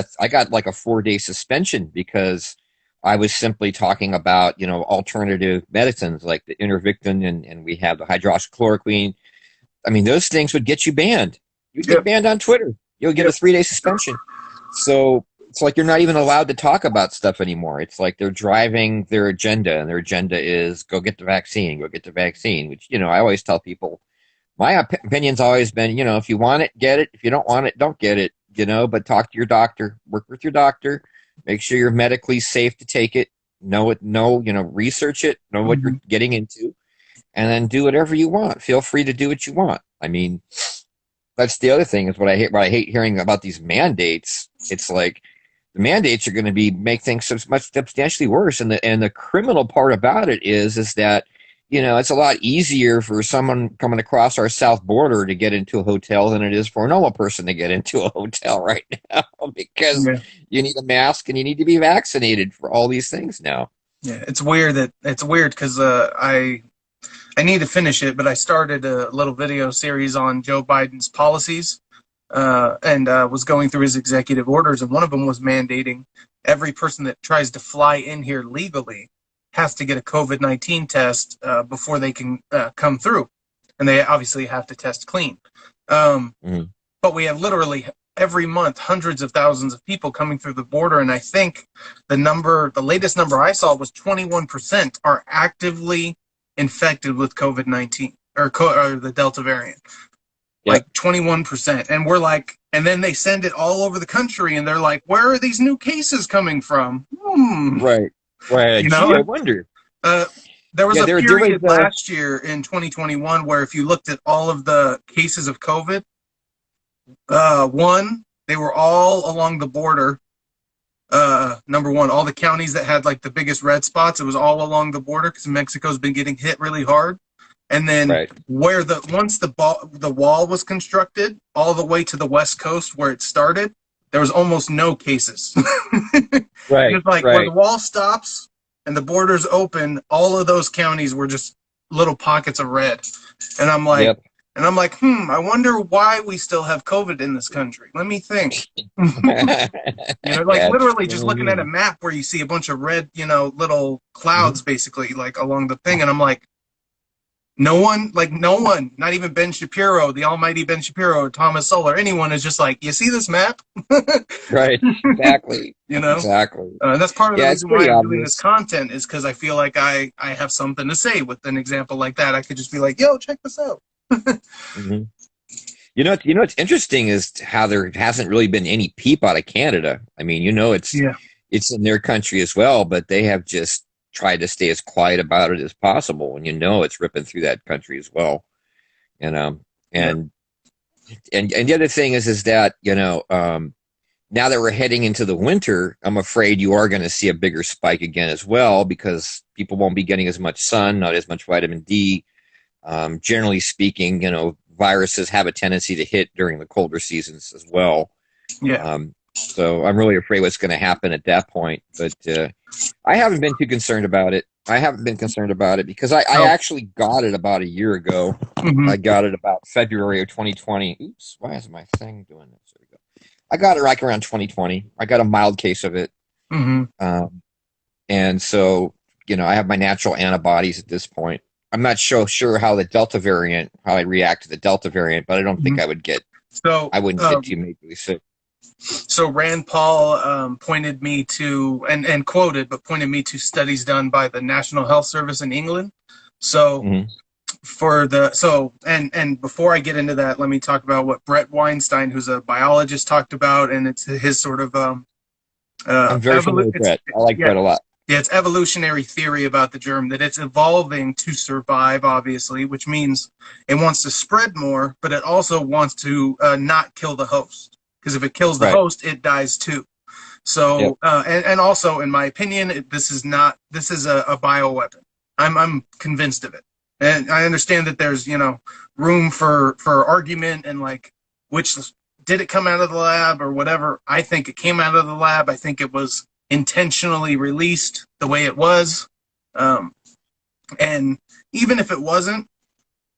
like a 4-day suspension because I was simply talking about, alternative medicines like the Intervictin and we have the hydroxychloroquine. I mean, those things would get you banned. You'd get banned on Twitter. You'll get a 3-day suspension. So it's like you're not even allowed to talk about stuff anymore. It's like they're driving their agenda, and their agenda is go get the vaccine, which, I always tell people, my opinion's always been, if you want it, get it. If you don't want it, don't get it, but talk to your doctor, work with your doctor. Make sure you're medically safe to take it. Research it, know what you're getting into, and then do whatever you want. Feel free to do what you want. I mean, that's the other thing is what I hate hearing about these mandates. It's like the mandates are going to make things much substantially worse. And the criminal part about it is that, it's a lot easier for someone coming across our south border to get into a hotel than it is for a normal person to get into a hotel right now because you need a mask and you need to be vaccinated for all these things now. Yeah, it's weird because I need to finish it, but I started a little video series on Joe Biden's policies and was going through his executive orders, and one of them was mandating every person that tries to fly in here legally has to get a COVID-19 test before they can come through. And they obviously have to test clean. But we have literally every month hundreds of thousands of people coming through the border. And I think the latest number I saw was 21% are actively infected with COVID-19 or the Delta variant. Yep. Like 21%. And we're like, and then they send it all over the country and they're like, where are these new cases coming from? Right. Right. Gee, I wonder. There was a period last year in 2021 where if you looked at all of the cases of COVID, they were all along the border. Number one, all the counties that had like the biggest red spots, it was all along the border because Mexico's been getting hit really hard. And then where once the wall was constructed all the way to the West Coast where it started, there was almost no cases. It's like where the wall stops and the borders open, all of those counties were just little pockets of red. And I'm like, I wonder why we still have COVID in this country. Let me think. Literally just looking at a map where you see a bunch of red, little clouds basically like along the thing. And I'm like, no one, not even Ben Shapiro, the almighty Ben Shapiro, or Thomas Sowell, anyone is just like, you see this map? Right, exactly. Exactly. That's part of the reason why I'm doing this content is because I feel like I have something to say with an example like that. I could just be like, yo, check this out. What's interesting is how there hasn't really been any peep out of Canada. I mean, it's in their country as well, but they have just tried to stay as quiet about it as possible, and it's ripping through that country as well. And the other thing is that now that we're heading into the winter, I'm afraid you are going to see a bigger spike again as well because people won't be getting as much sun, not as much vitamin D. Generally speaking, viruses have a tendency to hit during the colder seasons as well. So I'm really afraid what's going to happen at that point. But I haven't been too concerned about it. I haven't been concerned about it because I So, actually got it about a year ago. hmm I got it about February of 2020. Oops, why is my thing doing this? There we go. I got it like around 2020. I got a mild case of it. hmm Um, and so, I have my natural antibodies at this point. I'm not sure how the Delta variant, how I react to the Delta variant, but I don't hmm think So, I wouldn't get too majorly sick. so Rand Paul pointed me to and quoted, but pointed me to studies done by the National Health Service in England. So Hmm. and before I get into that, let me talk about what Brett Weinstein, who's a biologist, talked about, and it's his sort of I'm very familiar with it's Brett. I like yeah. Brett a lot. Yeah, it's evolutionary theory about the germ, that it's evolving to survive, obviously, which means it wants to spread more, but it also wants to not kill the host. Because if it kills the Right. host, it dies too. Yep. So, and also, in my opinion, this is a bioweapon. I'm convinced of it. And I understand that there's, room for argument and like, which did it come out of the lab or whatever. I think it came out of the lab. I think it was intentionally released the way it was. Um, and even if it wasn't,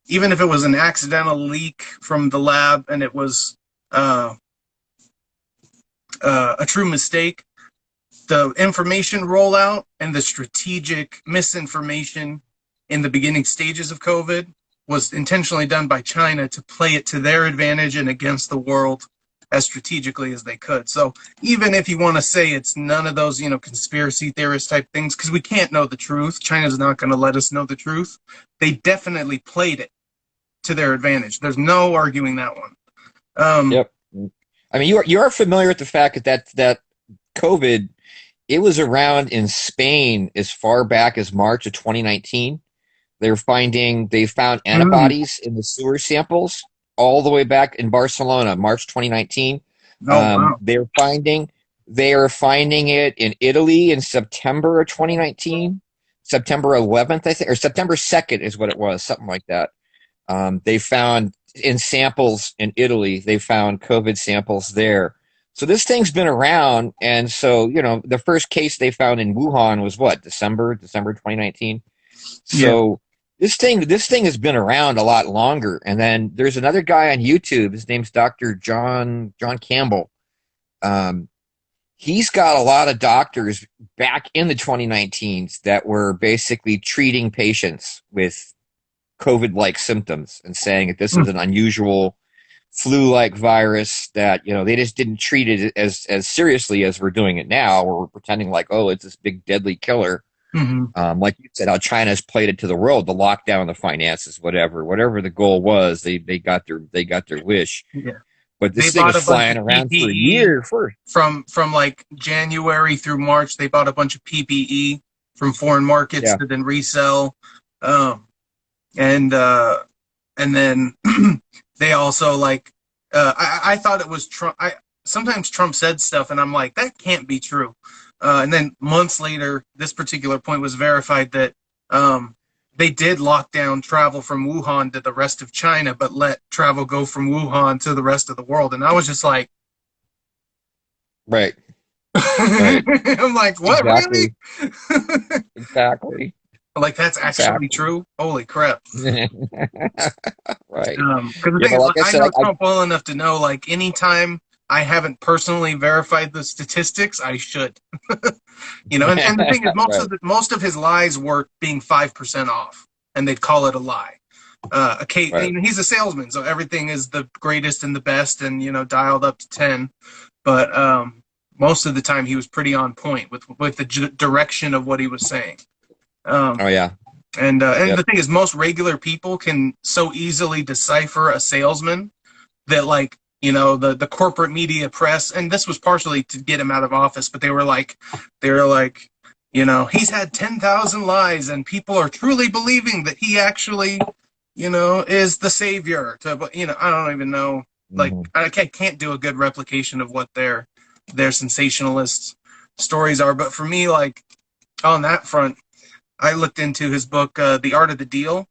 even if it was an accidental leak from the lab and it was uh, a true mistake, the information rollout and the strategic misinformation in the beginning stages of COVID was intentionally done by China to play it to their advantage and against the world as strategically as they could. So even if you want to say it's none of those, conspiracy theorist type things, because we can't know the truth, China's not going to let us know the truth. They definitely played it to their advantage. There's no arguing that one. Um, Yep. I mean, you are familiar with the fact that COVID, it was around in Spain as far back as March of 2019. They found mm, antibodies in the sewer samples all the way back in Barcelona, March 2019. oh wow. They are finding it in Italy in September of 2019, September 11th, I think, or September 2nd is what it was, something like that. They found in samples in Italy, they found COVID samples there. So this thing's been around, and so the first case they found in Wuhan was what, December 2019. Yeah. So this thing has been around a lot longer. And then there's another guy on YouTube. His name's Dr. John Campbell. Um, he's got a lot of doctors back in the 2019s that were basically treating patients with COVID-like symptoms and saying that this Mm, was an unusual flu-like virus that they just didn't treat it as seriously as we're doing it now, where we're pretending like, oh, it's this big deadly killer. mm-hmm. Like you said, how China's played it to the world, the lockdown, the finances, whatever the goal was, they got their wish. Yeah. But They this thing bought was a bunch of flying around for a PPE year first. from like January through March. They bought a bunch of PPE from foreign markets Yeah, to then resell. Um, and and then they also like I thought it was Trump. I sometimes Trump said stuff and I'm like, that can't be true. And then months later, this particular point was verified that um, they did lock down travel from Wuhan to the rest of China, but let travel go from Wuhan to the rest of the world. And I was just like, right, right, I'm like, what, really? exactly, exactly, Like, that's actually exactly. true? Holy crap. Right. Because the Yeah, thing but is, like I I said, know Trump well enough to know, like, anytime I haven't personally verified the statistics, I should. And the thing is, right, most of his lies were being 5% off, and they'd call it a lie. right, He's a salesman, so everything is the greatest and the best, and dialed up to 10. But most of the time, he was pretty on point with the direction of what he was saying. oh Um, yeah, and yep, the thing is, most regular people can so easily decipher a salesman that, like, the corporate media press, and this was partially to get him out of office, but they were like, he's had 10,000 lies, and people are truly believing that he actually, is the savior. I don't even know. Like, hmm, I can't do a good replication of what their sensationalist stories are. But for me, like, on that front, I looked into his book, The Art of the Deal,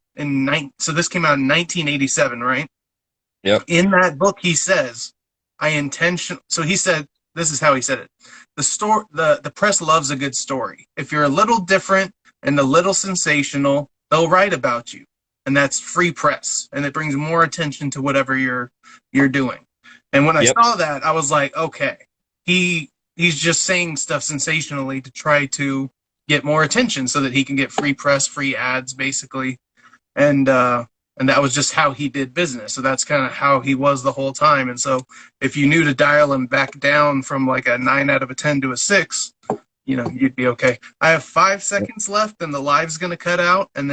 so this came out in 1987, right? yep, In that book, he says, I intention. So he said this is how he said it. The press loves a good story. If you're a little different and a little sensational, they'll write about you, and that's free press, and it brings more attention to whatever you're doing. And when I Yep. saw that, I was like, okay, he's just saying stuff sensationally to try to get more attention so that he can get free press, free ads, basically. And that was just how he did business. So that's kind of how he was the whole time. And so if you knew to dial him back down from like a 9 out of a 10 to a 6, you'd be okay. I have 5 seconds left, and the live's going to cut out, and then